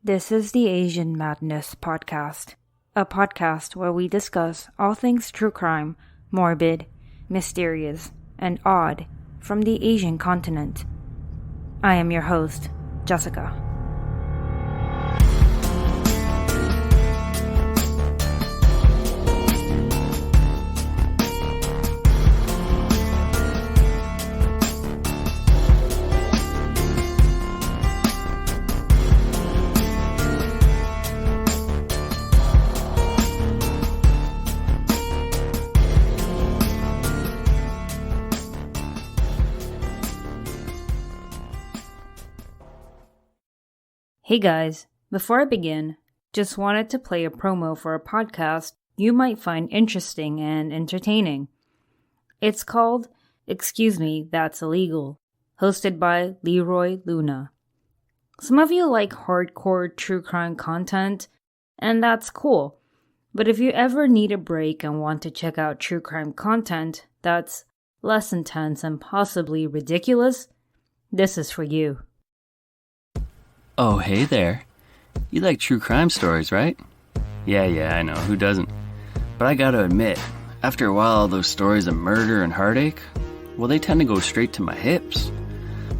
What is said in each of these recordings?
This is the Asian Madness Podcast, a podcast where we discuss all things true crime, morbid, mysterious, and odd from the Asian continent. I am your host, Jessica. Hey guys, before I begin, just wanted to play a promo for a podcast you might find interesting and entertaining. It's called Excuse Me, That's Illegal, hosted by Leroy Luna. Some of you like hardcore true crime content, and that's cool. But if you ever need a break and want to check out true crime content that's less intense and possibly ridiculous, this is for you. Oh, hey there. You like true crime stories, right? Yeah, I know, who doesn't? But I gotta admit, after a while, those stories of murder and heartache, well, they tend to go straight to my hips.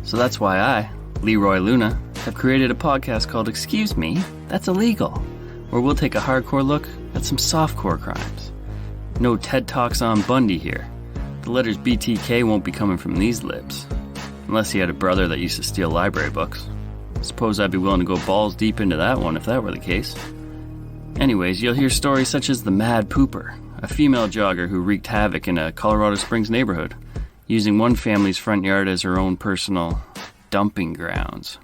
So that's why I, Leroy Luna, have created a podcast called Excuse Me, That's Illegal, where we'll take a hardcore look at some softcore crimes. No TED Talks on Bundy here. The letters BTK won't be coming from these lips. Unless he had a brother that used to steal library books. Suppose I'd be willing to go balls deep into that one if that were the case. Anyways, you'll hear stories such as the Mad Pooper, a female jogger who wreaked havoc in a Colorado Springs neighborhood, using one family's front yard as her own personal dumping grounds.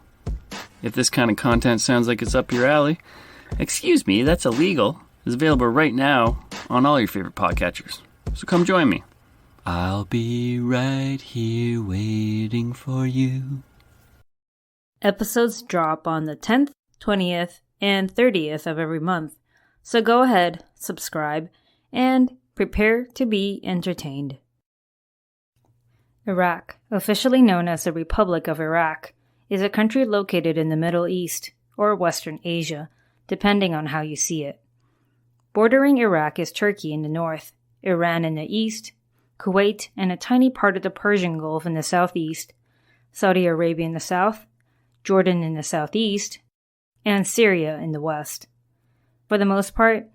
If this kind of content sounds like it's up your alley, Excuse Me, That's Illegal is available right now on all your favorite podcatchers. So come join me. I'll be right here waiting for you. Episodes drop on the 10th, 20th, and 30th of every month, so go ahead, subscribe, and prepare to be entertained. Iraq, officially known as the Republic of Iraq, is a country located in the Middle East, or Western Asia, depending on how you see it. Bordering Iraq is Turkey in the north, Iran in the east, Kuwait and a tiny part of the Persian Gulf in the southeast, Saudi Arabia in the south, Jordan in the southeast, and Syria in the west. For the most part,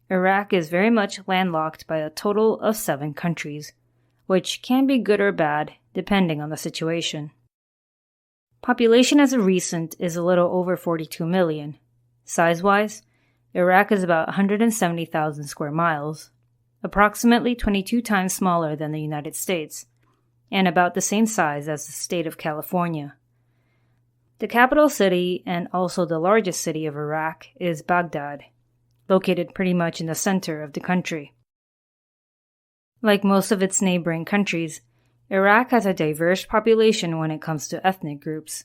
Iraq is very much landlocked by a total of 7 countries, which can be good or bad depending on the situation. Population as of recent is a little over 42 million. Size-wise, Iraq is about 170,000 square miles, approximately 22 times smaller than the United States, and about the same size as the state of California. The capital city and also the largest city of Iraq is Baghdad, located pretty much in the center of the country. Like most of its neighboring countries, Iraq has a diverse population when it comes to ethnic groups.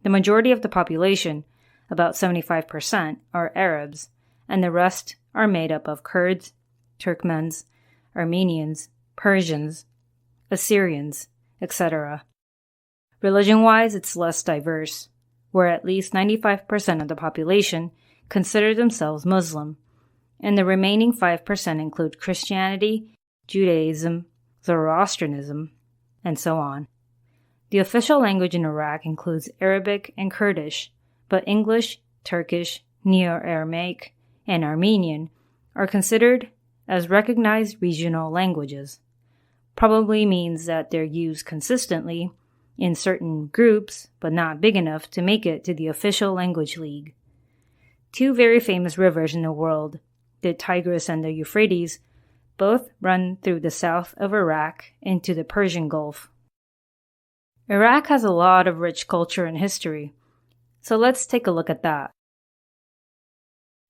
The majority of the population, about 75%, are Arabs, and the rest are made up of Kurds, Turkmens, Armenians, Persians, Assyrians, etc. Religion-wise, it's less diverse, where at least 95% of the population consider themselves Muslim, and the remaining 5% include Christianity, Judaism, Zoroastrianism, and so on. The official language in Iraq includes Arabic and Kurdish, but English, Turkish, Neo-Aramaic, and Armenian are considered as recognized regional languages. Probably means that they're used consistently in certain groups, but not big enough to make it to the official language league. 2 very famous rivers in the world, the Tigris and the Euphrates, both run through the south of Iraq into the Persian Gulf. Iraq has a lot of rich culture and history, so let's take a look at that.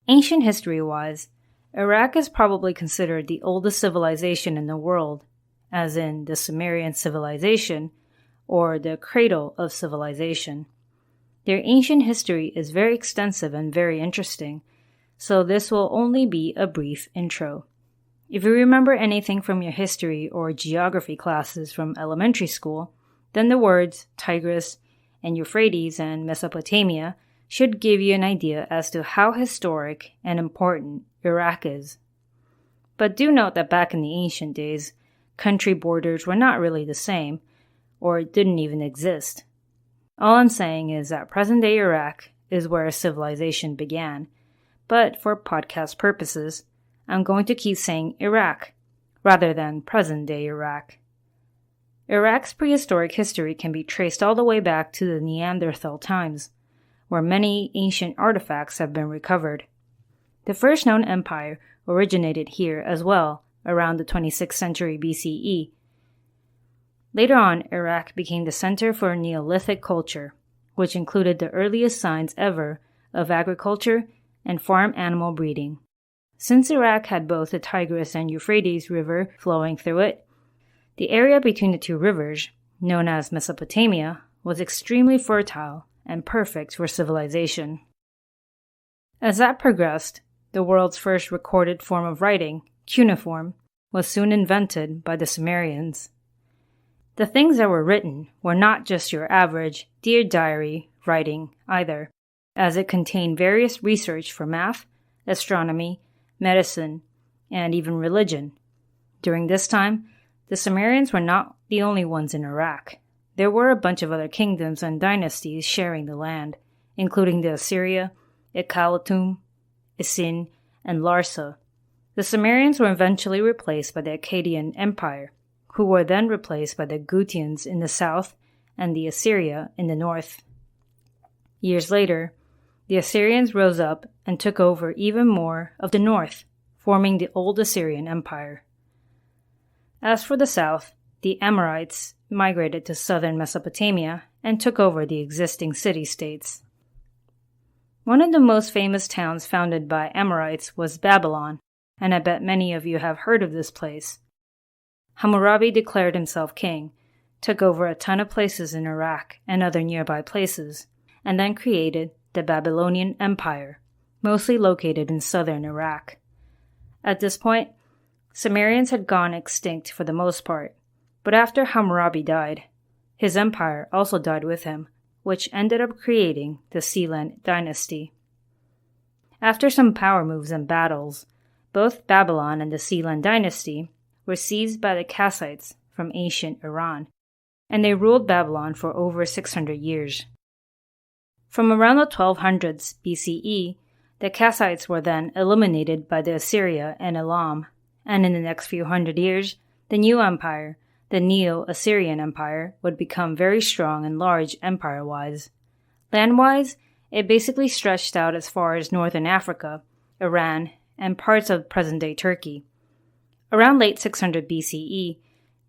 Ancient history-wise, Iraq is probably considered the oldest civilization in the world, as in the Sumerian civilization, or the cradle of civilization. Their ancient history is very extensive and very interesting, so this will only be a brief intro. If you remember anything from your history or geography classes from elementary school, then the words Tigris and Euphrates and Mesopotamia should give you an idea as to how historic and important Iraq is. But do note that back in the ancient days, country borders were not really the same, or didn't even exist. All I'm saying is that present-day Iraq is where civilization began, but for podcast purposes, I'm going to keep saying Iraq, rather than present-day Iraq. Iraq's prehistoric history can be traced all the way back to the Neanderthal times, where many ancient artifacts have been recovered. The first known empire originated here as well, around the 26th century BCE. Later on, Iraq became the center for Neolithic culture, which included the earliest signs ever of agriculture and farm animal breeding. Since Iraq had both the Tigris and Euphrates River flowing through it, the area between the two rivers, known as Mesopotamia, was extremely fertile and perfect for civilization. As that progressed, the world's first recorded form of writing, cuneiform, was soon invented by the Sumerians. The things that were written were not just your average Dear Diary writing either, as it contained various research for math, astronomy, medicine, and even religion. During this time, the Sumerians were not the only ones in Iraq. There were a bunch of other kingdoms and dynasties sharing the land, including the Assyria, Ekalatum, Isin, and Larsa. The Sumerians were eventually replaced by the Akkadian Empire, who were then replaced by the Gutians in the south and the Assyria in the north. Years later, the Assyrians rose up and took over even more of the north, forming the Old Assyrian Empire. As for the south, the Amorites migrated to southern Mesopotamia and took over the existing city-states. One of the most famous towns founded by Amorites was Babylon, and I bet many of you have heard of this place. Hammurabi declared himself king, took over a ton of places in Iraq and other nearby places, and then created the Babylonian Empire, mostly located in southern Iraq. At this point, Sumerians had gone extinct for the most part, but after Hammurabi died, his empire also died with him, which ended up creating the Sealand dynasty. After some power moves and battles, both Babylon and the Sealand dynasty were seized by the Kassites from ancient Iran, and they ruled Babylon for over 600 years. From around the 1200s BCE, the Kassites were then eliminated by the Assyria and Elam, and in the next few hundred years, the new empire, the Neo-Assyrian Empire, would become very strong and large empire-wise. Land-wise, it basically stretched out as far as northern Africa, Iran, and parts of present-day Turkey. Around late 600 BCE,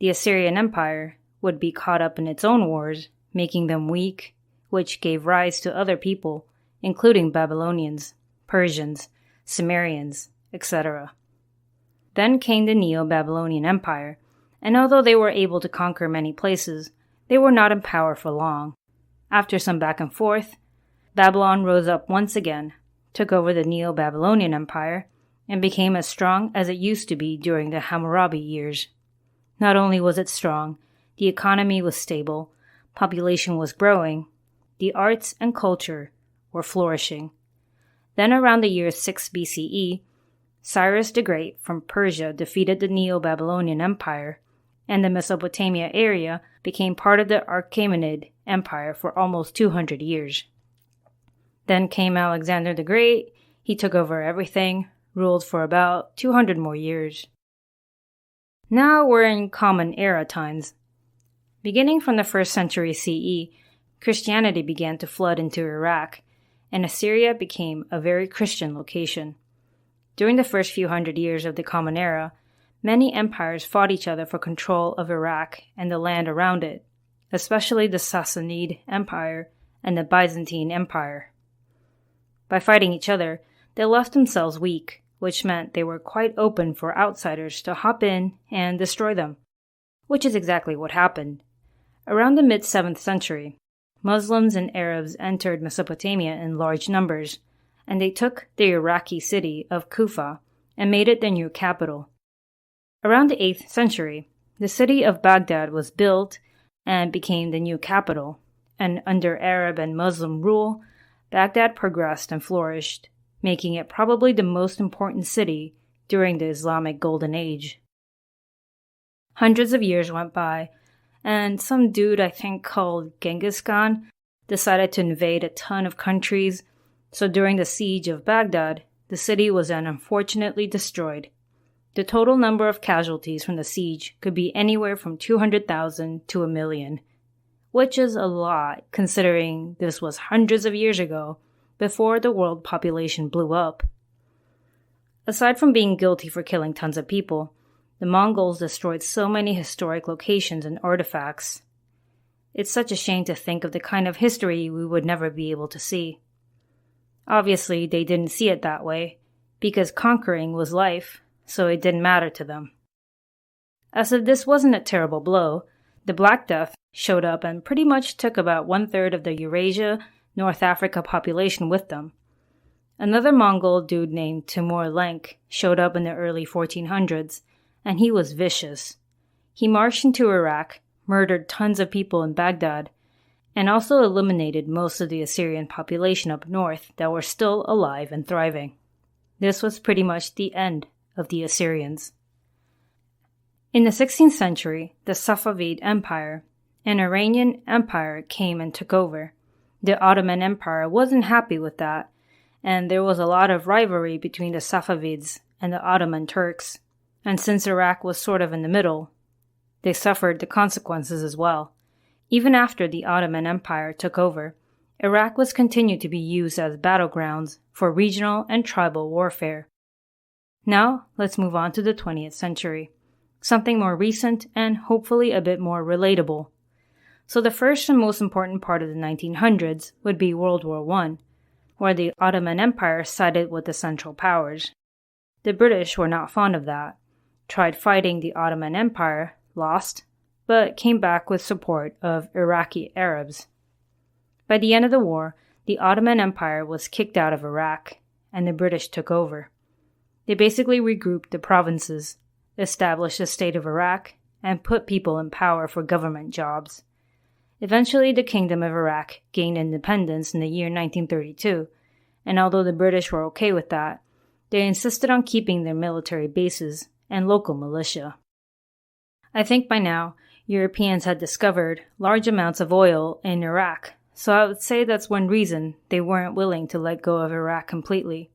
the Assyrian Empire would be caught up in its own wars, making them weak, which gave rise to other people, including Babylonians, Persians, Sumerians, etc. Then came the Neo-Babylonian Empire, and although they were able to conquer many places, they were not in power for long. After some back and forth, Babylon rose up once again, took over the Neo-Babylonian Empire, and became as strong as it used to be during the Hammurabi years. Not only was it strong, the economy was stable, population was growing, the arts and culture were flourishing. Then around the year 6 BCE, Cyrus the Great from Persia defeated the Neo-Babylonian Empire, and the Mesopotamia area became part of the Achaemenid Empire for almost 200 years. Then came Alexander the Great. He took over everything, ruled for about 200 more years. Now we're in Common Era times. Beginning from the 1st century CE, Christianity began to flood into Iraq, and Assyria became a very Christian location. During the first few hundred years of the Common Era, many empires fought each other for control of Iraq and the land around it, especially the Sassanid Empire and the Byzantine Empire. By fighting each other, they left themselves weak, which meant they were quite open for outsiders to hop in and destroy them, which is exactly what happened. Around the mid-7th century, Muslims and Arabs entered Mesopotamia in large numbers, and they took the Iraqi city of Kufa and made it their new capital. Around the 8th century, the city of Baghdad was built and became the new capital, and under Arab and Muslim rule, Baghdad progressed and flourished, making it probably the most important city during the Islamic Golden Age. Hundreds of years went by, and some dude I think called Genghis Khan decided to invade a ton of countries, so during the siege of Baghdad, the city was then unfortunately destroyed. The total number of casualties from the siege could be anywhere from 200,000 to 1 million, which is a lot considering this was hundreds of years ago, before the world population blew up. Aside from being guilty for killing tons of people, the Mongols destroyed so many historic locations and artifacts. It's such a shame to think of the kind of history we would never be able to see. Obviously, they didn't see it that way, because conquering was life, so it didn't matter to them. As if this wasn't a terrible blow, the Black Death showed up and pretty much took about 1/3 of the Eurasia, North Africa population with them. Another Mongol dude named Timur Lenk showed up in the early 1400s, and he was vicious. He marched into Iraq, murdered tons of people in Baghdad, and also eliminated most of the Assyrian population up north that were still alive and thriving. This was pretty much the end of the Assyrians. In the 16th century, the Safavid Empire, an Iranian empire, came and took over. The Ottoman Empire wasn't happy with that, and there was a lot of rivalry between the Safavids and the Ottoman Turks, and since Iraq was sort of in the middle, they suffered the consequences as well. Even after the Ottoman Empire took over, Iraq was continued to be used as battlegrounds for regional and tribal warfare. Now, let's move on to the 20th century, something more recent and hopefully a bit more relatable. So the first and most important part of the 1900s would be World War I, where the Ottoman Empire sided with the Central Powers. The British were not fond of that, tried fighting the Ottoman Empire, lost, but came back with support of Iraqi Arabs. By the end of the war, the Ottoman Empire was kicked out of Iraq, and the British took over. They basically regrouped the provinces, established the state of Iraq, and put people in power for government jobs. Eventually, the Kingdom of Iraq gained independence in the year 1932, and although the British were okay with that, they insisted on keeping their military bases and local militia. I think by now, Europeans had discovered large amounts of oil in Iraq, so I would say that's one reason they weren't willing to let go of Iraq completely.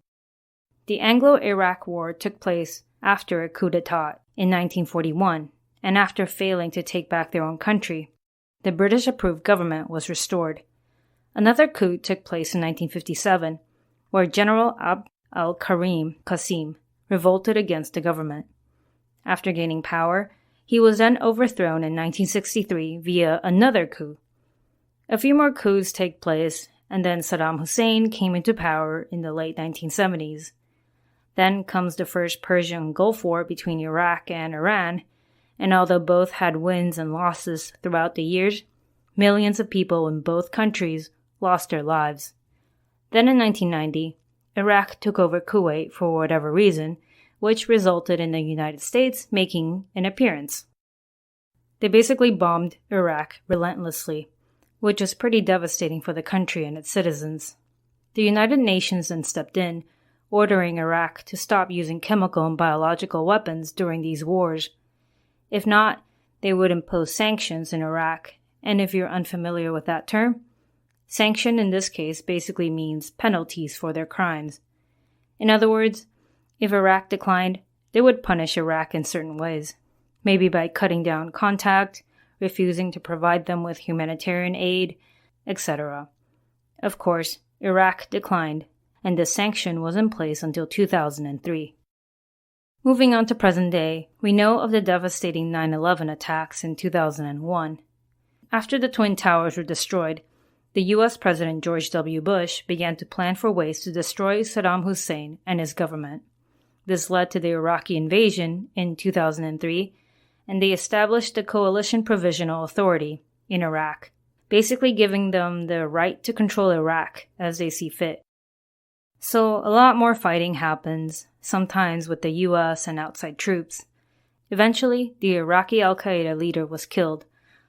The Anglo-Iraq War took place after a coup d'etat in 1941, and after failing to take back their own country, the British-approved government was restored. Another coup took place in 1957, where General Abd al-Karim Qasim revolted against the government. After gaining power, he was then overthrown in 1963 via another coup. A few more coups take place, and then Saddam Hussein came into power in the late 1970s. Then comes the first Persian Gulf War between Iraq and Iran, and although both had wins and losses throughout the years, millions of people in both countries lost their lives. Then in 1990, Iraq took over Kuwait for whatever reason, which resulted in the United States making an appearance. They basically bombed Iraq relentlessly, which was pretty devastating for the country and its citizens. The United Nations then stepped in, ordering Iraq to stop using chemical and biological weapons during these wars. If not, they would impose sanctions in Iraq, and if you're unfamiliar with that term, sanction in this case basically means penalties for their crimes. In other words, if Iraq declined, they would punish Iraq in certain ways, maybe by cutting down contact, refusing to provide them with humanitarian aid, etc. Of course, Iraq declined, and the sanction was in place until 2003. Moving on to present day, we know of the devastating 9/11 attacks in 2001. After the Twin Towers were destroyed, the U.S. President George W. Bush began to plan for ways to destroy Saddam Hussein and his government. This led to the Iraqi invasion in 2003, and they established the Coalition Provisional Authority in Iraq, basically giving them the right to control Iraq as they see fit. So a lot more fighting happens, sometimes with the US and outside troops. Eventually, the Iraqi al-Qaeda leader was killed,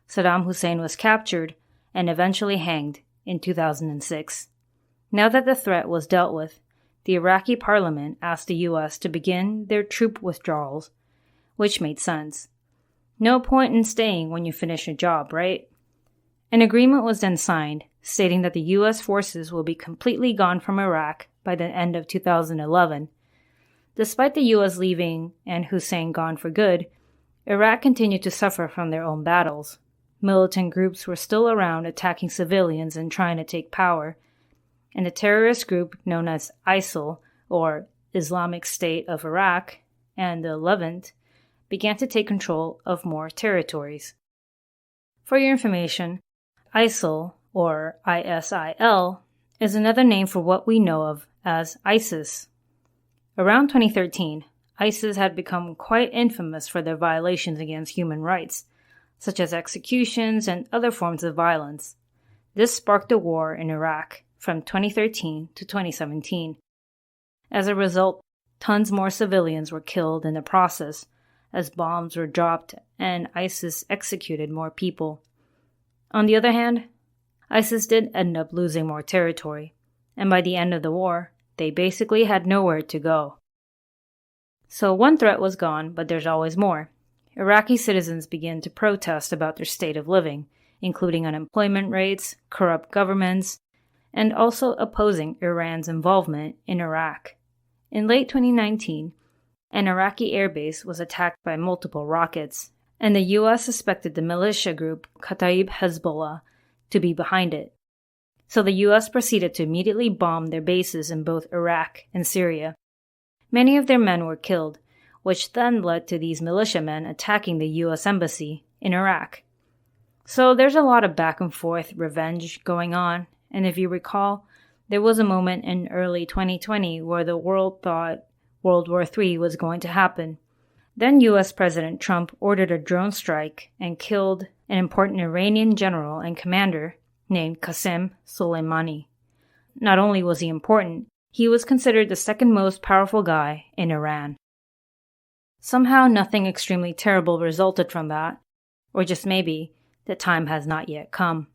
Saddam Hussein was captured, and eventually hanged in 2006. Now that the threat was dealt with, the Iraqi parliament asked the U.S. to begin their troop withdrawals, which made sense. No point in staying when you finish a job, right? An agreement was then signed, stating that the U.S. forces will be completely gone from Iraq by the end of 2011. Despite the U.S. leaving and Hussein gone for good, Iraq continued to suffer from their own battles. Militant groups were still around attacking civilians and trying to take power, and the terrorist group known as ISIL, or Islamic State of Iraq, and the Levant began to take control of more territories. For your information, ISIL, or ISIL, is another name for what we know of as ISIS. Around 2013, ISIS had become quite infamous for their violations against human rights, such as executions and other forms of violence. This sparked a war in Iraq from 2013 to 2017. As a result, tons more civilians were killed in the process, as bombs were dropped and ISIS executed more people. On the other hand, ISIS did end up losing more territory, and by the end of the war, they basically had nowhere to go. So one threat was gone, but there's always more. Iraqi citizens began to protest about their state of living, including unemployment rates, corrupt governments, and also opposing Iran's involvement in Iraq. In late 2019, an Iraqi airbase was attacked by multiple rockets, and the U.S. suspected the militia group Kataib Hezbollah to be behind it. So the U.S. proceeded to immediately bomb their bases in both Iraq and Syria. Many of their men were killed, which then led to these militiamen attacking the U.S. Embassy in Iraq. So there's a lot of back and forth revenge going on, and if you recall, there was a moment in early 2020 where the world thought World War III was going to happen. Then U.S. President Trump ordered a drone strike and killed an important Iranian general and commander named Qasem Soleimani. Not only was he important, he was considered the second most powerful guy in Iran. Somehow nothing extremely terrible resulted from that, or just maybe the time has not yet come.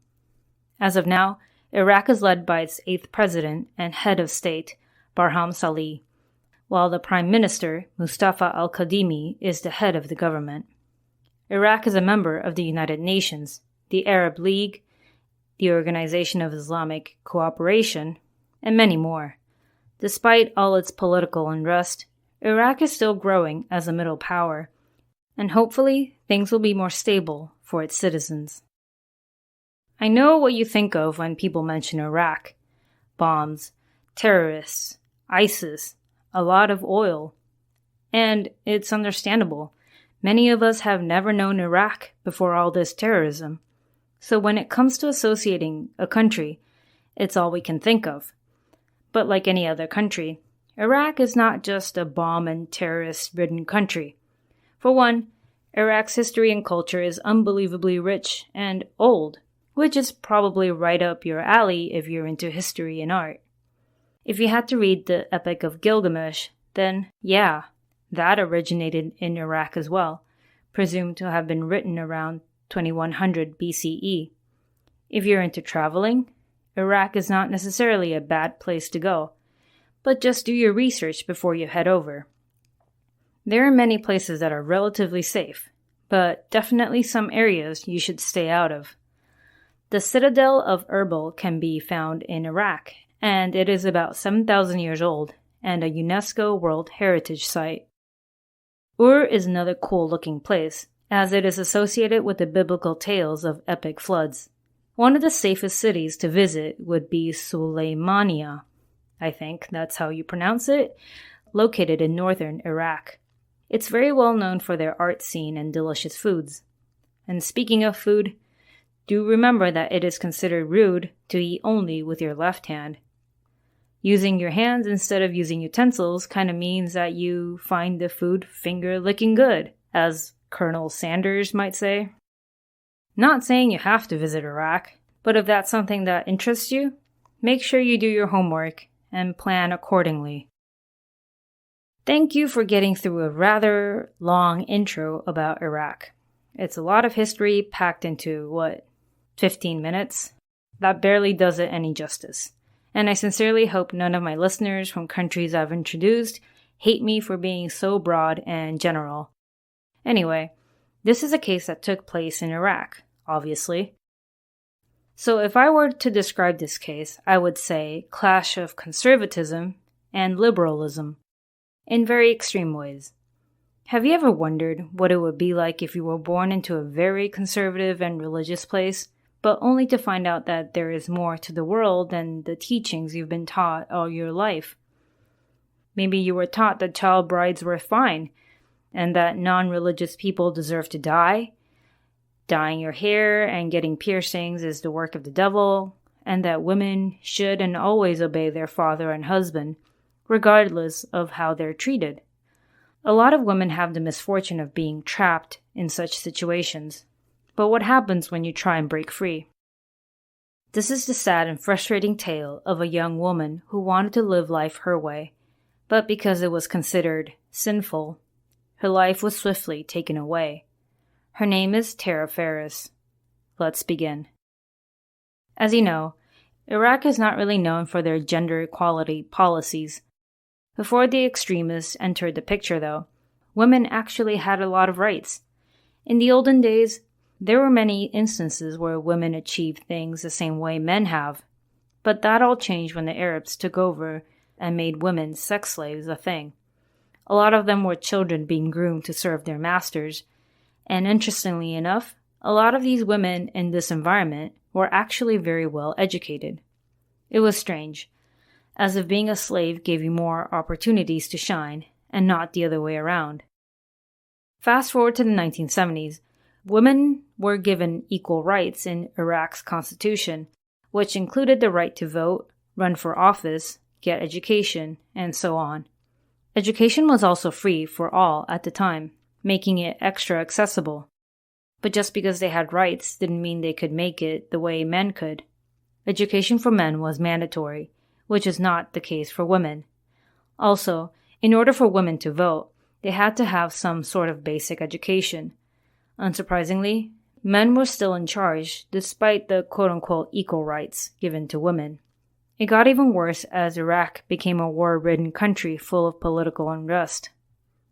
As of now, Iraq is led by its 8th president and head of state, Barham Salih, while the Prime Minister, Mustafa al-Kadhimi, is the head of the government. Iraq is a member of the United Nations, the Arab League, the Organization of Islamic Cooperation, and many more. Despite all its political unrest, Iraq is still growing as a middle power, and hopefully things will be more stable for its citizens. I know what you think of when people mention Iraq. Bombs, terrorists, ISIS, a lot of oil. And it's understandable. Many of us have never known Iraq before all this terrorism. So when it comes to associating a country, it's all we can think of. But like any other country, Iraq is not just a bomb and terrorist-ridden country. For one, Iraq's history and culture is unbelievably rich and old, which is probably right up your alley if you're into history and art. If you had to read the Epic of Gilgamesh, then yeah, that originated in Iraq as well, presumed to have been written around 2100 BCE. If you're into traveling, Iraq is not necessarily a bad place to go, but just do your research before you head over. There are many places that are relatively safe, but definitely some areas you should stay out of. The citadel of Erbil can be found in Iraq, and it is about 7,000 years old and a UNESCO World Heritage Site. Ur is another cool-looking place, as it is associated with the biblical tales of epic floods. One of the safest cities to visit would be Suleymania, I think that's how you pronounce it, located in northern Iraq. It's very well known for their art scene and delicious foods. And speaking of food, do remember that it is considered rude to eat only with your left hand. Using your hands instead of using utensils kind of means that you find the food finger-licking good, as Colonel Sanders might say. Not saying you have to visit Iraq, but if that's something that interests you, make sure you do your homework and plan accordingly. Thank you for getting through a rather long intro about Iraq. It's a lot of history packed into, 15 minutes? That barely does it any justice. And I sincerely hope none of my listeners from countries I've introduced hate me for being so broad and general. Anyway, this is a case that took place in Iraq, obviously. So if I were to describe this case, I would say clash of conservatism and liberalism in very extreme ways. Have you ever wondered what it would be like if you were born into a very conservative and religious place, but only to find out that there is more to the world than the teachings you've been taught all your life? Maybe you were taught that child brides were fine, and that non-religious people deserve to die. Dyeing your hair and getting piercings is the work of the devil, and that women should and always obey their father and husband, regardless of how they're treated. A lot of women have the misfortune of being trapped in such situations. But what happens when you try and break free? This is the sad and frustrating tale of a young woman who wanted to live life her way, but because it was considered sinful, her life was swiftly taken away. Her name is Tara Ferris. Let's begin. As you know, Iraq is not really known for their gender equality policies. Before the extremists entered the picture, though, women actually had a lot of rights. In the olden days, there were many instances where women achieved things the same way men have, but that all changed when the Arabs took over and made women sex slaves a thing. A lot of them were children being groomed to serve their masters, and interestingly enough, a lot of these women in this environment were actually very well educated. It was strange, as if being a slave gave you more opportunities to shine, and not the other way around. Fast forward to the 1970s, women were given equal rights in Iraq's constitution, which included the right to vote, run for office, get education, and so on. Education was also free for all at the time, making it extra accessible. But just because they had rights didn't mean they could make it the way men could. Education for men was mandatory, which is not the case for women. Also, in order for women to vote, they had to have some sort of basic education. Unsurprisingly, men were still in charge despite the quote-unquote equal rights given to women. It got even worse as Iraq became a war-ridden country full of political unrest.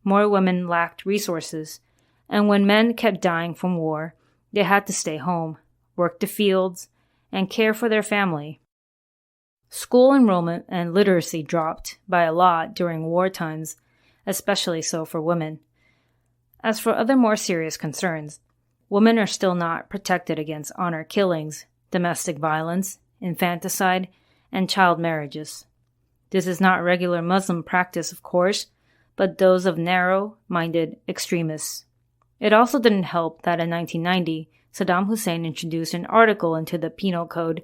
More women lacked resources, and when men kept dying from war, they had to stay home, work the fields, and care for their family. School enrollment and literacy dropped by a lot during war times, especially so for women. As for other more serious concerns, women are still not protected against honor killings, domestic violence, infanticide, and child marriages. This is not regular Muslim practice, of course, but those of narrow-minded extremists. It also didn't help that in 1990, Saddam Hussein introduced an article into the penal code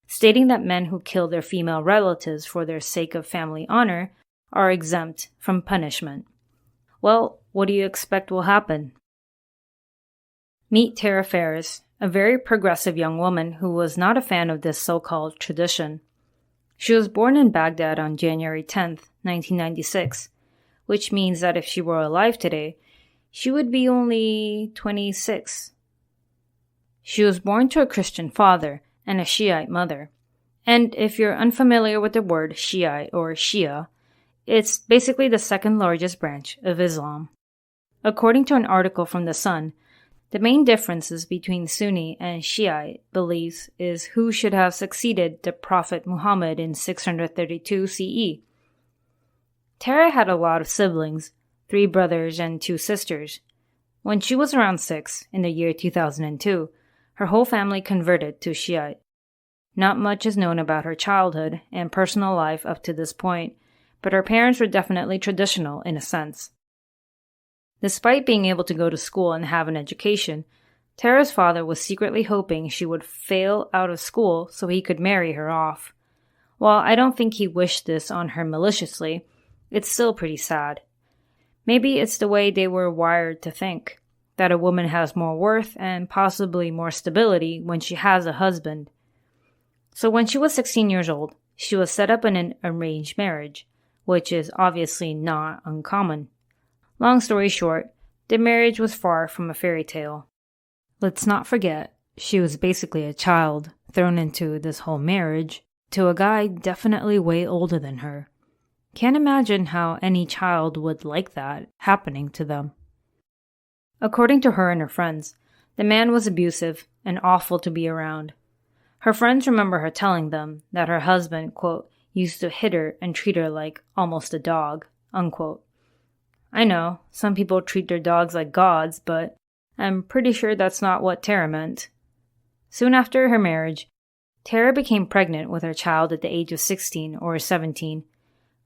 stating that men who kill their female relatives for their sake of family honor are exempt from punishment. Well, what do you expect will happen? Meet Tara Ferris, a very progressive young woman who was not a fan of this so-called tradition. She was born in Baghdad on January 10, 1996, which means that if she were alive today, she would be only 26. She was born to a Christian father and a Shiite mother. And if you're unfamiliar with the word Shiite or Shia, it's basically the second largest branch of Islam. According to an article from The Sun, the main differences between Sunni and Shiite beliefs is who should have succeeded the Prophet Muhammad in 632 CE. Tara had a lot of siblings, 3 brothers and 2 sisters. When she was around 6, in the year 2002, her whole family converted to Shiite. Not much is known about her childhood and personal life up to this point, but her parents were definitely traditional in a sense. Despite being able to go to school and have an education, Tara's father was secretly hoping she would fail out of school so he could marry her off. While I don't think he wished this on her maliciously, it's still pretty sad. Maybe it's the way they were wired to think, that a woman has more worth and possibly more stability when she has a husband. So when she was 16 years old, she was set up in an arranged marriage, which is obviously not uncommon. Long story short, the marriage was far from a fairy tale. Let's not forget, she was basically a child thrown into this whole marriage to a guy definitely way older than her. Can't imagine how any child would like that happening to them. According to her and her friends, the man was abusive and awful to be around. Her friends remember her telling them that her husband, quote, used to hit her and treat her like almost a dog, unquote. I know, some people treat their dogs like gods, but I'm pretty sure that's not what Tara meant. Soon after her marriage, Tara became pregnant with her child at the age of 16 or 17,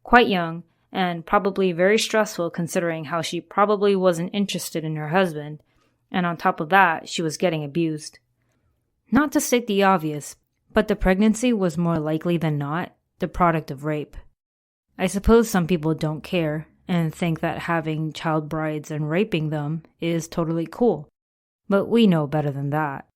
quite young and probably very stressful considering how she probably wasn't interested in her husband, and on top of that, she was getting abused. Not to state the obvious, but the pregnancy was more likely than not the product of rape. I suppose some people don't care and think that having child brides and raping them is totally cool, but we know better than that.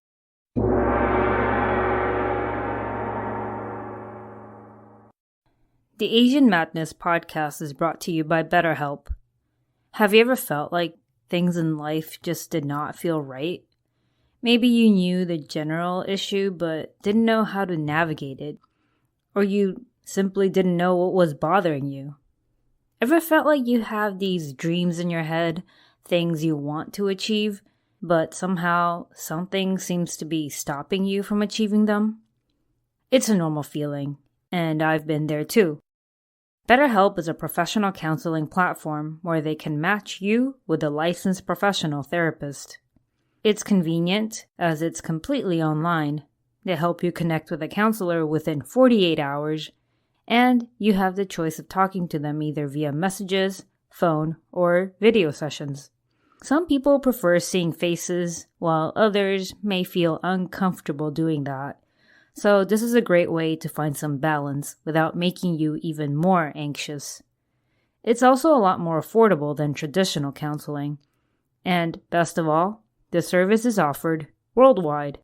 The Asian Madness podcast is brought to you by BetterHelp. Have you ever felt like things in life just did not feel right? Maybe you knew the general issue but didn't know how to navigate it, or you simply didn't know what was bothering you. Ever felt like you have these dreams in your head, things you want to achieve, but somehow something seems to be stopping you from achieving them? It's a normal feeling, and I've been there too. BetterHelp is a professional counseling platform where they can match you with a licensed professional therapist. It's convenient, as it's completely online. They help you connect with a counselor within 48 hours, and you have the choice of talking to them either via messages, phone, or video sessions. Some people prefer seeing faces, while others may feel uncomfortable doing that. So this is a great way to find some balance without making you even more anxious. It's also a lot more affordable than traditional counseling. And best of all, the service is offered worldwide.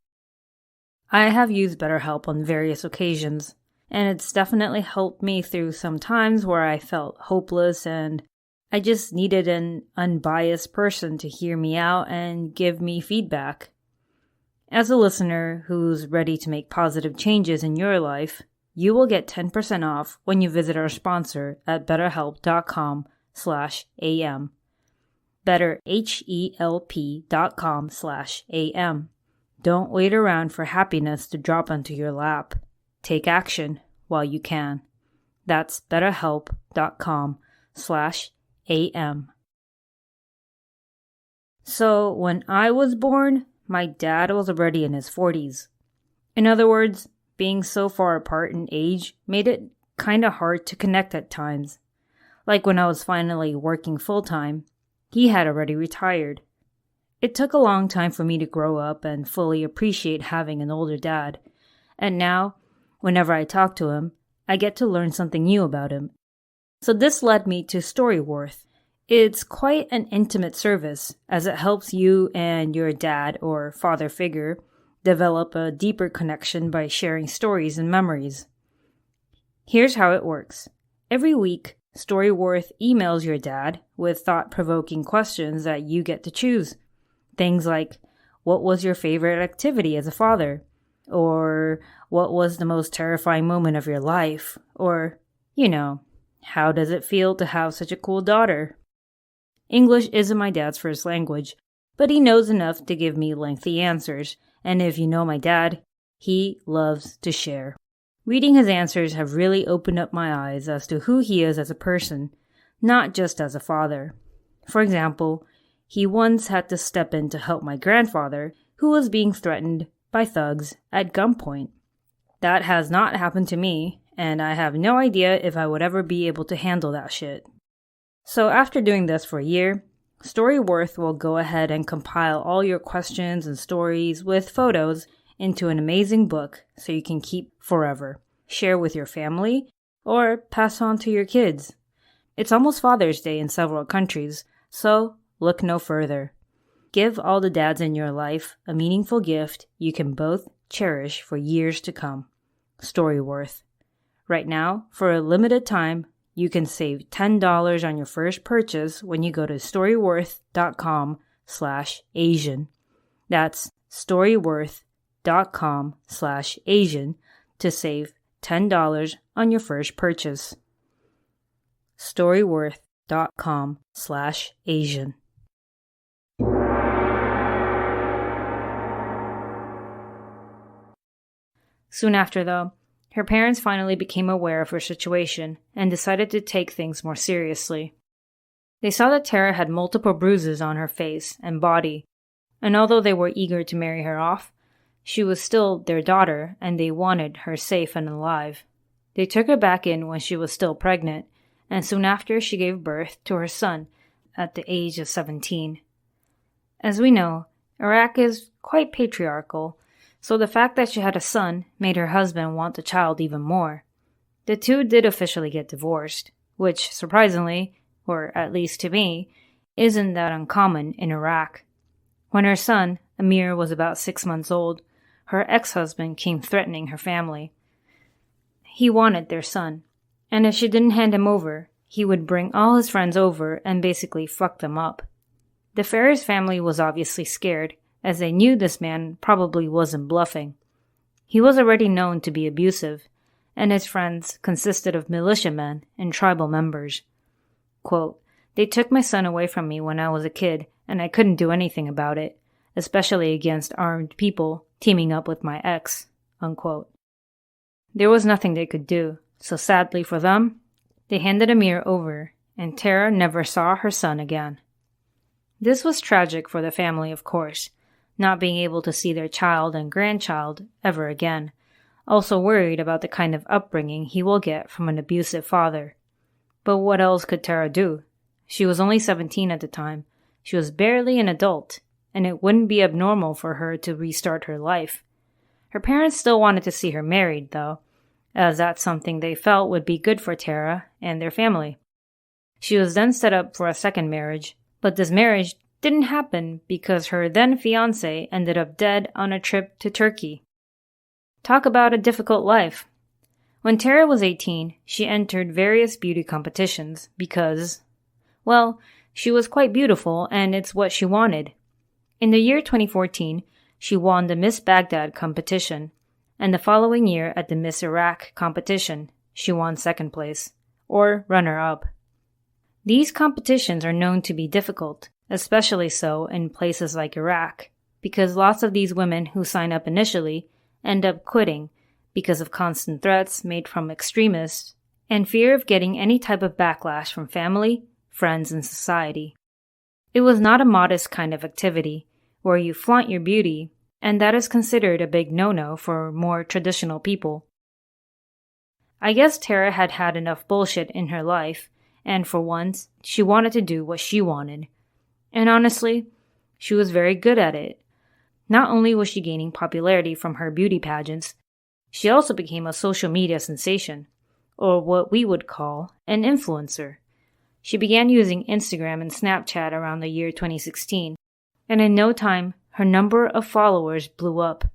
I have used BetterHelp on various occasions, and it's definitely helped me through some times where I felt hopeless and I just needed an unbiased person to hear me out and give me feedback. As a listener who's ready to make positive changes in your life, you will get 10% off when you visit our sponsor at betterhelp.com/am. betterhelp.com/am. Don't wait around for happiness to drop onto your lap. Take action while you can. That's betterhelp.com/am. So, when I was born, my dad was already in his 40s. In other words, being so far apart in age made it kinda hard to connect at times. Like when I was finally working full-time, he had already retired. It took a long time for me to grow up and fully appreciate having an older dad. And now, whenever I talk to him, I get to learn something new about him. So this led me to Storyworth. It's quite an intimate service, as it helps you and your dad or father figure develop a deeper connection by sharing stories and memories. Here's how it works. Every week, Storyworth emails your dad with thought-provoking questions that you get to choose. Things like, what was your favorite activity as a father? Or, what was the most terrifying moment of your life? Or, how does it feel to have such a cool daughter? English isn't my dad's first language, but he knows enough to give me lengthy answers, and if you know my dad, he loves to share. Reading his answers have really opened up my eyes as to who he is as a person, not just as a father. For example, he once had to step in to help my grandfather, who was being threatened by thugs at gunpoint. That has not happened to me, and I have no idea if I would ever be able to handle that shit. So after doing this for a year, Storyworth will go ahead and compile all your questions and stories with photos into an amazing book so you can keep forever, share with your family, or pass on to your kids. It's almost Father's Day in several countries, so look no further. Give all the dads in your life a meaningful gift you can both cherish for years to come. Storyworth. Right now, for a limited time, you can save $10 on your first purchase when you go to storyworth.com/Asian. That's storyworth.com/Asian to save $10 on your first purchase. Storyworth.com/Asian. Soon after, though, her parents finally became aware of her situation and decided to take things more seriously. They saw that Tara had multiple bruises on her face and body, and although they were eager to marry her off, she was still their daughter and they wanted her safe and alive. They took her back in when she was still pregnant, and soon after she gave birth to her son at the age of 17. As we know, Iraq is quite patriarchal, so the fact that she had a son made her husband want the child even more. The two did officially get divorced, which, surprisingly, or at least to me, isn't that uncommon in Iraq. When her son, Amir, was about 6 months old, her ex-husband came threatening her family. He wanted their son, and if she didn't hand him over, he would bring all his friends over and basically fuck them up. The Ferris family was obviously scared, as they knew this man probably wasn't bluffing. He was already known to be abusive, and his friends consisted of militiamen and tribal members. Quote, "They took my son away from me when I was a kid, and I couldn't do anything about it, especially against armed people teaming up with my ex." Unquote. There was nothing they could do, so sadly for them, they handed Amir over, and Tara never saw her son again. This was tragic for the family, of course, not being able to see their child and grandchild ever again, also worried about the kind of upbringing he will get from an abusive father. But what else could Tara do? She was only 17 at the time. She was barely an adult, and it wouldn't be abnormal for her to restart her life. Her parents still wanted to see her married, though, as that's something they felt would be good for Tara and their family. She was then set up for a second marriage, but this marriage didn't happen because her then-fiancé ended up dead on a trip to Turkey. Talk about a difficult life. When Tara was 18, she entered various beauty competitions because, well, she was quite beautiful and it's what she wanted. In the year 2014, she won the Miss Baghdad competition, and the following year at the Miss Iraq competition, she won second place, or runner-up. These competitions are known to be difficult, especially so in places like Iraq, because lots of these women who sign up initially end up quitting because of constant threats made from extremists and fear of getting any type of backlash from family, friends, and society. It was not a modest kind of activity where you flaunt your beauty, and that is considered a big no-no for more traditional people. I guess Tara had had enough bullshit in her life, and for once, she wanted to do what she wanted. And honestly, she was very good at it. Not only was she gaining popularity from her beauty pageants, she also became a social media sensation, or what we would call an influencer. She began using Instagram and Snapchat around the year 2016, and in no time, her number of followers blew up,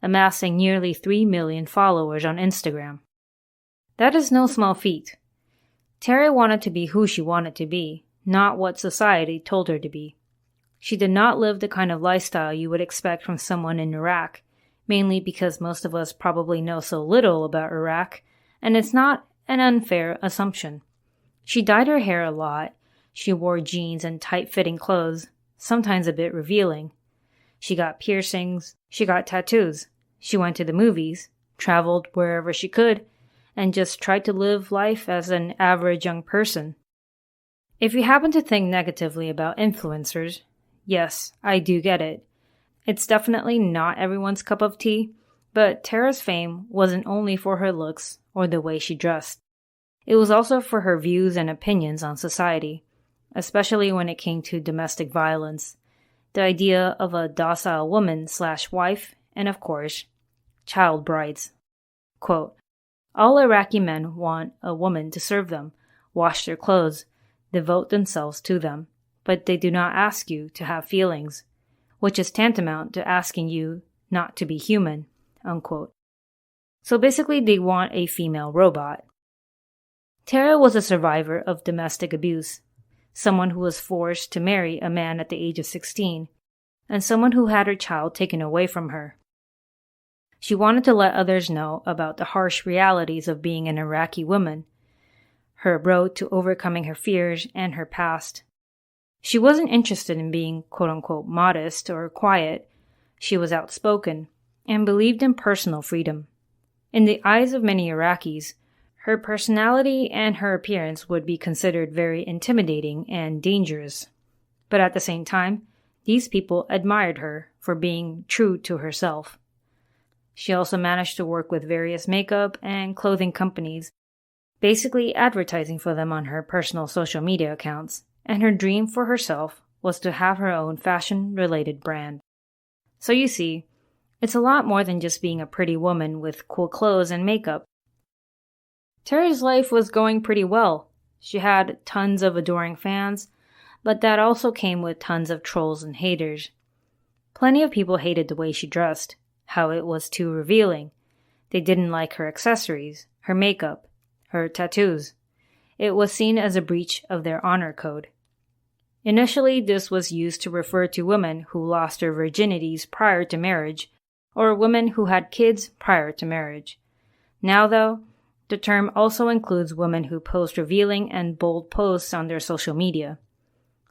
amassing nearly 3 million followers on Instagram. That is no small feat. Tara wanted to be who she wanted to be, not what society told her to be. She did not live the kind of lifestyle you would expect from someone in Iraq, mainly because most of us probably know so little about Iraq, and it's not an unfair assumption. She dyed her hair a lot, she wore jeans and tight-fitting clothes, sometimes a bit revealing. She got piercings, she got tattoos, she went to the movies, traveled wherever she could, and just tried to live life as an average young person. If you happen to think negatively about influencers, yes, I do get it. It's definitely not everyone's cup of tea, but Tara's fame wasn't only for her looks or the way she dressed. It was also for her views and opinions on society, especially when it came to domestic violence, the idea of a docile woman/wife, and of course, child brides. Quote, "All Iraqi men want a woman to serve them, wash their clothes, devote themselves to them, but they do not ask you to have feelings, which is tantamount to asking you not to be human." Unquote. So basically they want a female robot. Tara was a survivor of domestic abuse, someone who was forced to marry a man at the age of 16, and someone who had her child taken away from her. She wanted to let others know about the harsh realities of being an Iraqi woman, her road to overcoming her fears and her past. She wasn't interested in being quote-unquote modest or quiet. She was outspoken and believed in personal freedom. In the eyes of many Iraqis, her personality and her appearance would be considered very intimidating and dangerous. But at the same time, these people admired her for being true to herself. She also managed to work with various makeup and clothing companies, basically advertising for them on her personal social media accounts, and her dream for herself was to have her own fashion-related brand. So you see, it's a lot more than just being a pretty woman with cool clothes and makeup. Tara's life was going pretty well. She had tons of adoring fans, but that also came with tons of trolls and haters. Plenty of people hated the way she dressed, how it was too revealing. They didn't like her accessories, her makeup, her tattoos. It was seen as a breach of their honor code. Initially, this was used to refer to women who lost their virginities prior to marriage, or women who had kids prior to marriage. Now, though, the term also includes women who post revealing and bold posts on their social media.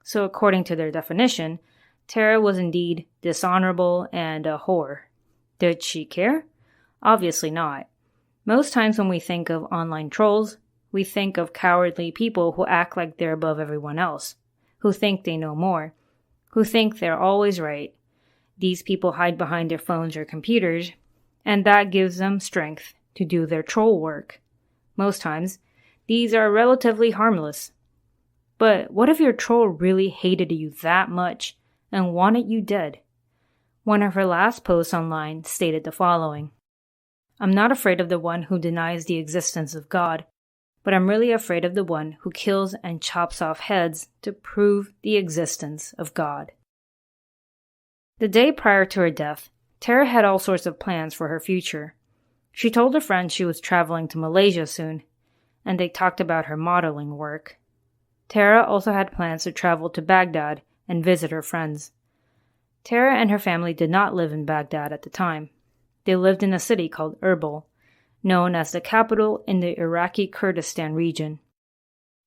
So according to their definition, Tara was indeed dishonorable and a whore. Did she care? Obviously not. Most times when we think of online trolls, we think of cowardly people who act like they're above everyone else, who think they know more, who think they're always right. These people hide behind their phones or computers, and that gives them strength to do their troll work. Most times, these are relatively harmless. But what if your troll really hated you that much and wanted you dead? One of her last posts online stated the following: "I'm not afraid of the one who denies the existence of God, but I'm really afraid of the one who kills and chops off heads to prove the existence of God." The day prior to her death, Tara had all sorts of plans for her future. She told a friend she was traveling to Malaysia soon, and they talked about her modeling work. Tara also had plans to travel to Baghdad and visit her friends. Tara and her family did not live in Baghdad at the time. They lived in a city called Erbil, known as the capital in the Iraqi Kurdistan region.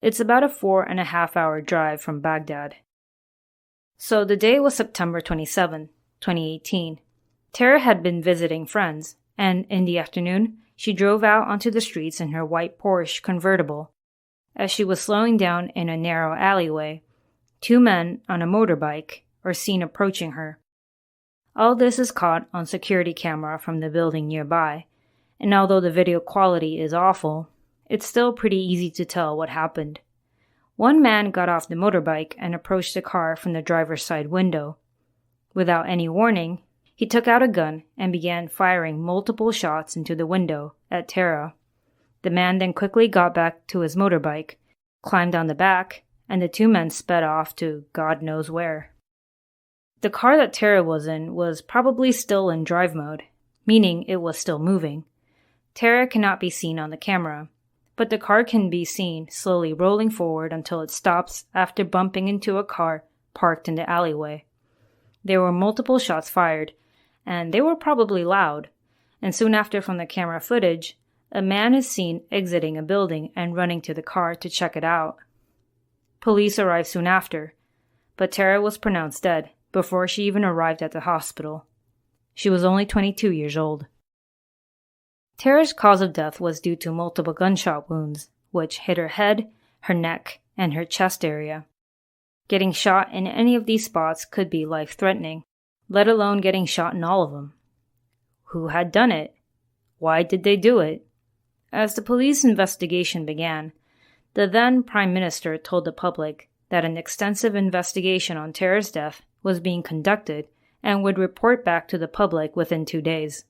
It's about a 4.5-hour drive from Baghdad. So the day was September 27, 2018. Tara had been visiting friends, and in the afternoon, she drove out onto the streets in her white Porsche convertible. As she was slowing down in a narrow alleyway, two men on a motorbike are seen approaching her. All this is caught on security camera from the building nearby, and although the video quality is awful, it's still pretty easy to tell what happened. One man got off the motorbike and approached the car from the driver's side window. Without any warning, he took out a gun and began firing multiple shots into the window at Tara. The man then quickly got back to his motorbike, climbed on the back, and the two men sped off to God knows where. The car that Tara was in was probably still in drive mode, meaning it was still moving. Tara cannot be seen on the camera, but the car can be seen slowly rolling forward until it stops after bumping into a car parked in the alleyway. There were multiple shots fired, and they were probably loud, and soon after from the camera footage, a man is seen exiting a building and running to the car to check it out. Police arrived soon after, but Tara was pronounced dead before she even arrived at the hospital. She was only 22 years old. Tara's cause of death was due to multiple gunshot wounds, which hit her head, her neck, and her chest area. Getting shot in any of these spots could be life-threatening, let alone getting shot in all of them. Who had done it? Why did they do it? As the police investigation began, the then Prime Minister told the public that an extensive investigation on Tara's death was being conducted and would report back to the public within 2 days.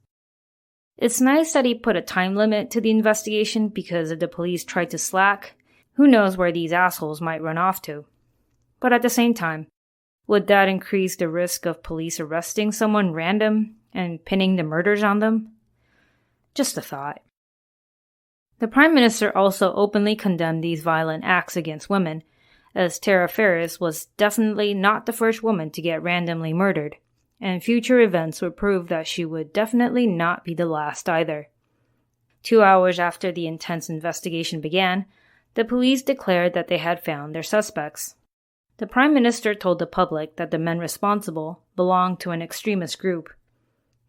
It's nice that he put a time limit to the investigation because if the police tried to slack, who knows where these assholes might run off to. But at the same time, would that increase the risk of police arresting someone random and pinning the murders on them? Just a thought. The Prime Minister also openly condemned these violent acts against women, as Tara Ferris was definitely not the first woman to get randomly murdered, and future events would prove that she would definitely not be the last either. 2 hours after the intense investigation began, the police declared that they had found their suspects. The Prime Minister told the public that the men responsible belonged to an extremist group.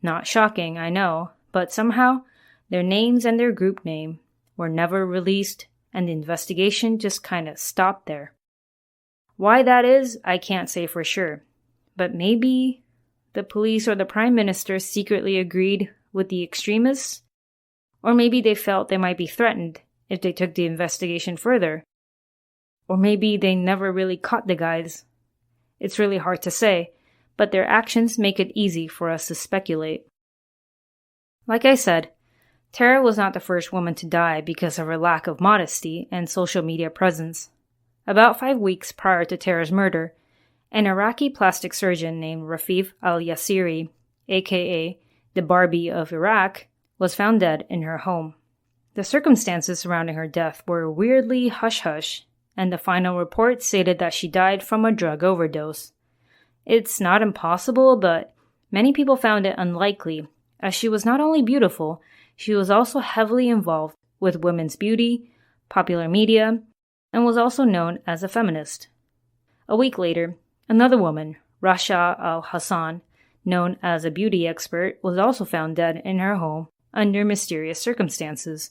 Not shocking, I know, but somehow their names and their group name were never released, and the investigation just kinda stopped there. Why that is, I can't say for sure, but maybe the police or the Prime Minister secretly agreed with the extremists, or maybe they felt they might be threatened if they took the investigation further. Or maybe they never really caught the guys. It's really hard to say, but their actions make it easy for us to speculate. Like I said, Tara was not the first woman to die because of her lack of modesty and social media presence. About 5 weeks prior to Tara's murder, an Iraqi plastic surgeon named Rafif al-Yassiri, aka the Barbie of Iraq, was found dead in her home. The circumstances surrounding her death were weirdly hush-hush, and the final report stated that she died from a drug overdose. It's not impossible, but many people found it unlikely, as she was not only beautiful, she was also heavily involved with women's beauty, popular media, and was also known as a feminist. A week later, another woman, Rasha al-Hassan, known as a beauty expert, was also found dead in her home under mysterious circumstances.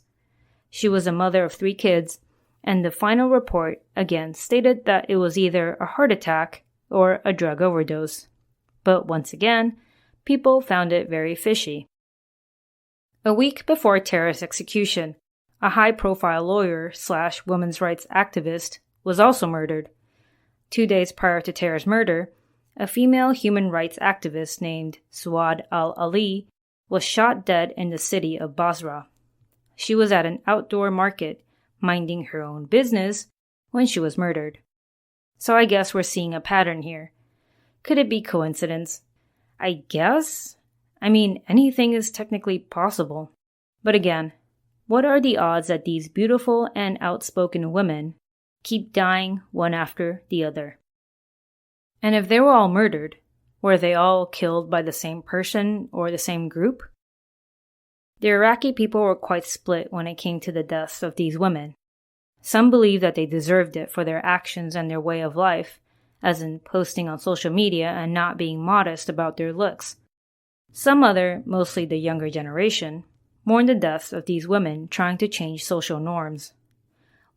She was a mother of 3 kids, and the final report again stated that it was either a heart attack or a drug overdose. But once again, people found it very fishy. A week before Tara's execution, a high-profile lawyer/women's rights activist was also murdered. 2 days prior to Tara's murder, a female human rights activist named Suad al-Ali was shot dead in the city of Basra. She was at an outdoor market, minding her own business, when she was murdered. So I guess we're seeing a pattern here. Could it be coincidence? I guess. I mean, anything is technically possible. But again, what are the odds that these beautiful and outspoken women keep dying one after the other? And if they were all murdered, were they all killed by the same person or the same group? The Iraqi people were quite split when it came to the deaths of these women. Some believe that they deserved it for their actions and their way of life, as in posting on social media and not being modest about their looks. Some other, mostly the younger generation, mourn the deaths of these women trying to change social norms.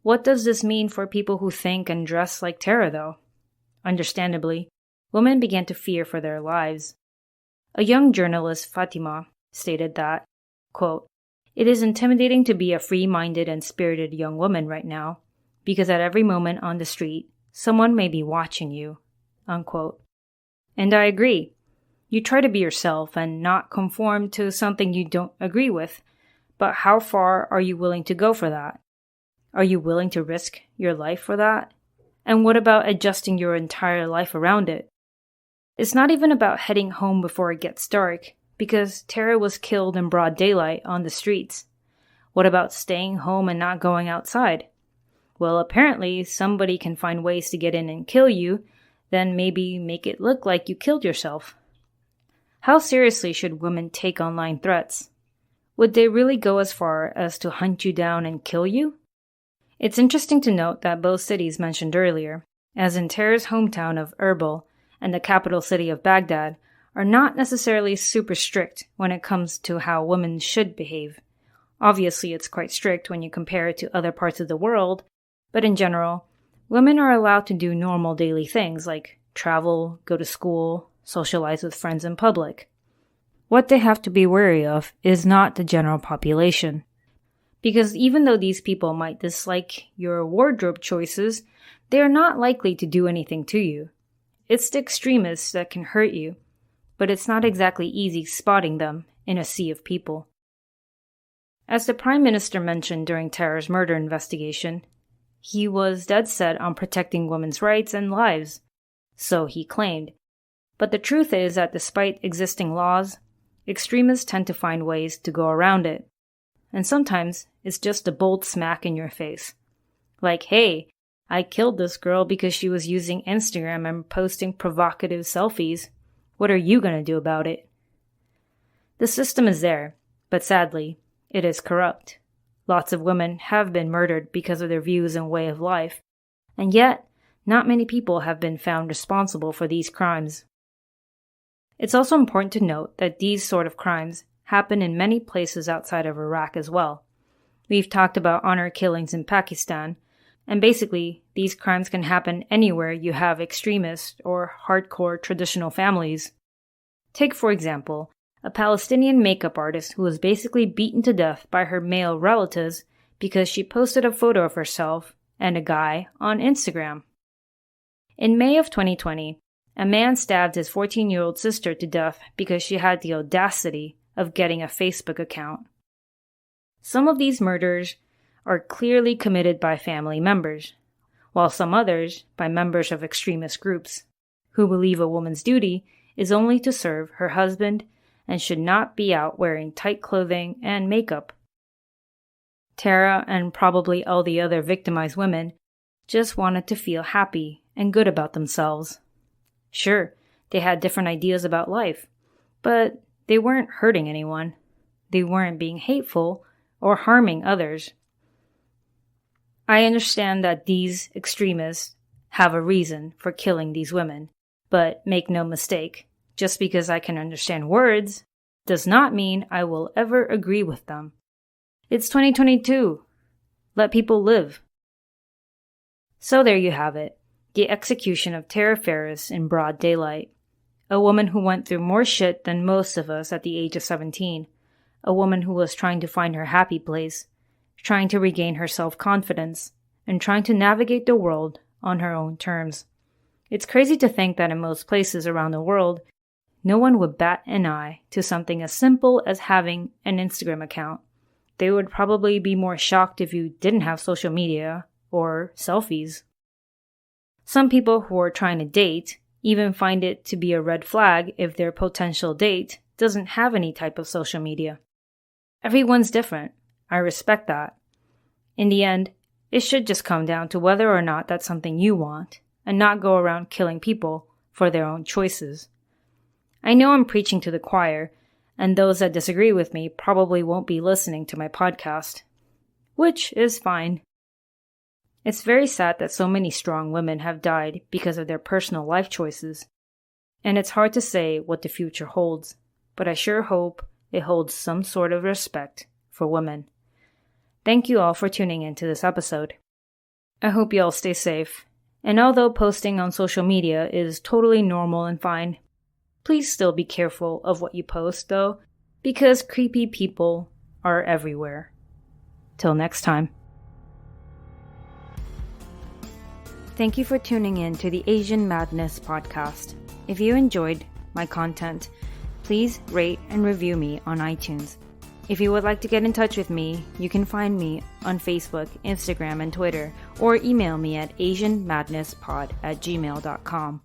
What does this mean for people who think and dress like Tara, though? Understandably, women began to fear for their lives. A young journalist, Fatima, stated that, quote, "It is intimidating to be a free-minded and spirited young woman right now, because at every moment on the street, someone may be watching you," unquote. And I agree. You try to be yourself and not conform to something you don't agree with, but how far are you willing to go for that? Are you willing to risk your life for that? And what about adjusting your entire life around it? It's not even about heading home before it gets dark, because Tara was killed in broad daylight on the streets. What about staying home and not going outside? Well, apparently somebody can find ways to get in and kill you, then maybe make it look like you killed yourself. How seriously should women take online threats? Would they really go as far as to hunt you down and kill you? It's interesting to note that both cities mentioned earlier, as in Tara's hometown of Erbil and the capital city of Baghdad, are not necessarily super strict when it comes to how women should behave. Obviously, it's quite strict when you compare it to other parts of the world, but in general, women are allowed to do normal daily things like travel, go to school, socialize with friends in public. What they have to be wary of is not the general population. Because even though these people might dislike your wardrobe choices, they are not likely to do anything to you. It's the extremists that can hurt you, but it's not exactly easy spotting them in a sea of people. As the Prime Minister mentioned during Tara's murder investigation, he was dead set on protecting women's rights and lives, so he claimed. But the truth is that despite existing laws, extremists tend to find ways to go around it. And sometimes it's just a bold smack in your face. Like, hey, I killed this girl because she was using Instagram and posting provocative selfies. What What are you going to do about it? The system is there, but sadly, it is corrupt. Lots of women have been murdered because of their views and way of life, and yet, not many people have been found responsible for these crimes. It's also important to note that these sort of crimes happen in many places outside of Iraq as well. We've talked about honor killings in Pakistan, and basically, these crimes can happen anywhere you have extremist or hardcore traditional families. Take, for example, a Palestinian makeup artist who was basically beaten to death by her male relatives because she posted a photo of herself and a guy on Instagram. In May of 2020, a man stabbed his 14-year-old sister to death because she had the audacity of getting a Facebook account. Some of these murders are clearly committed by family members, while some others by members of extremist groups, who believe a woman's duty is only to serve her husband and should not be out wearing tight clothing and makeup. Tara, and probably all the other victimized women, just wanted to feel happy and good about themselves. Sure, they had different ideas about life, but they weren't hurting anyone. They weren't being hateful or harming others. I understand that these extremists have a reason for killing these women, but make no mistake, just because I can understand words does not mean I will ever agree with them. It's 2022. Let people live. So there you have it, the execution of Tara Ferris in broad daylight. A woman who went through more shit than most of us at the age of 17. A woman who was trying to find her happy place, trying to regain her self-confidence, and trying to navigate the world on her own terms. It's crazy to think that in most places around the world, no one would bat an eye to something as simple as having an Instagram account. They would probably be more shocked if you didn't have social media or selfies. Some people who are trying to date even find it to be a red flag if their potential date doesn't have any type of social media. Everyone's different. I respect that. In the end, it should just come down to whether or not that's something you want, and not go around killing people for their own choices. I know I'm preaching to the choir, and those that disagree with me probably won't be listening to my podcast, which is fine. It's very sad that so many strong women have died because of their personal life choices, and it's hard to say what the future holds, but I sure hope it holds some sort of respect for women. Thank you all for tuning into this episode. I hope you all stay safe, and although posting on social media is totally normal and fine, please still be careful of what you post though, because creepy people are everywhere. Till next time. Thank you for tuning in to the Asian Madness podcast. If you enjoyed my content, please rate and review me on iTunes. If you would like to get in touch with me, you can find me on Facebook, Instagram, and Twitter, or email me at asianmadnesspod@gmail.com.